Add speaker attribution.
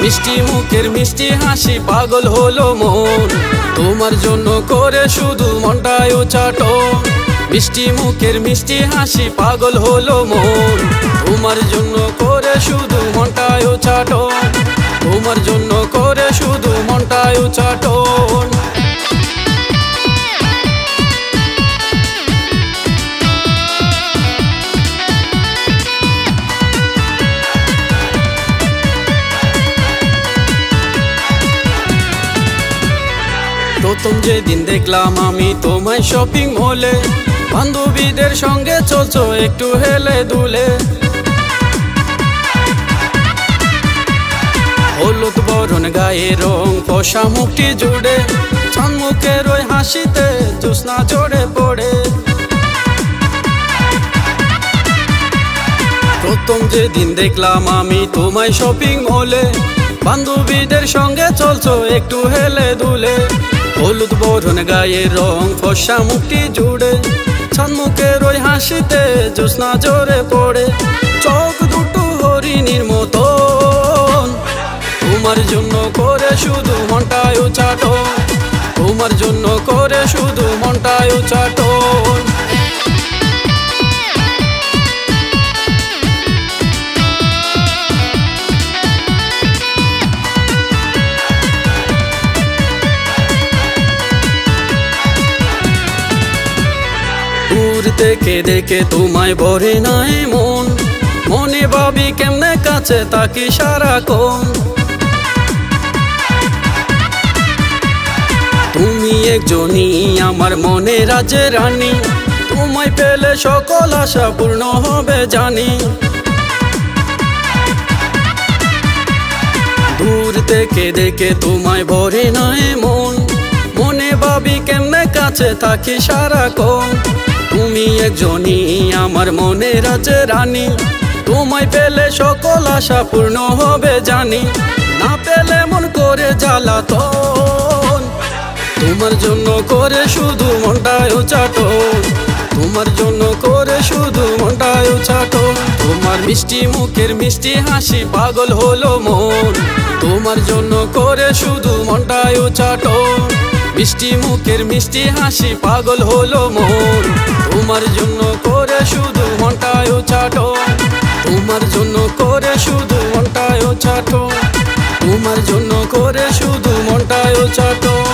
Speaker 1: মিষ্টি মুখের মিষ্টি হাসি পাগল হলো মন, তোমার জন্য করে শুধু মনটায় চাটন। মিষ্টি মুখের মিষ্টি হাসি পাগল হলো মন, তোমার জন্য করে শুধু মনটায় চাটন, তোমার জন্য করে শুধু মনটায় চাটন। প্রথম যেদিন দেখলাম আমি তোমায় শপিং মলে, বান্ধবীদের সঙ্গে চলছো একটু হেলে দুলে। হলুদ বরণ গায়ে রং কষা মুখটি জুড়ে, চাঁদ মুখের ওই হাসিতে জ্যোৎস্না জড়ে পড়ে। প্রথম যেদিন দেখলাম আমি তোমায় শপিং মলে, বান্ধবীদের সঙ্গে চলছো একটু হেলে দুলে। হলুদ বরণ গায়ে রং ফর্সা মুখটি জুড়ে, চাঁদ মুখের ওই হাসিতে জ্যোৎস্না জোরে পড়ে। চোখ দুটো হরিণীর মতন, তোমার জন্য করে শুধু মনটায় চাটন, তোমার জন্য করে শুধু মনটায় চাটন। দূর থেকে দেখে তোমায় ভরে নাই মন, মনে ভাবি কেমনে কাছে তাকি সারাক্ষণ। তুমি একজনই আমার মনে রাজের রানী, তোমায় পেলে সকল আশা পূর্ণ হবে জানি। দূর থেকে দেখে তোমায় ভরে নাই মন, মনে ভাবি কেমনে কাছে থাকি সারাক্ষণ। তুমি একজনই আমার মনে রাজের রানী, তোমায় পেলে সকল আশা পূর্ণ হবে জানি। না পেলে মন করে জ্বালাতন, তোমার জন্য করে শুধু মনটায় চাটন, তোমার জন্য করে শুধু মনটায় চাটন। তোমার মিষ্টি মুখের মিষ্টি হাসি পাগল হলো মন, তোমার জন্য করে শুধু মনটায় চাটন। মিষ্টি মুখের মিষ্টি হাসি পাগল হলো মন, তোমার জন্য করে শুধু মনটায় চাটন, তোমার জন্য করে শুধু মনটায় চাটন, তোমার জন্য করে শুধু মনটায় চাটন।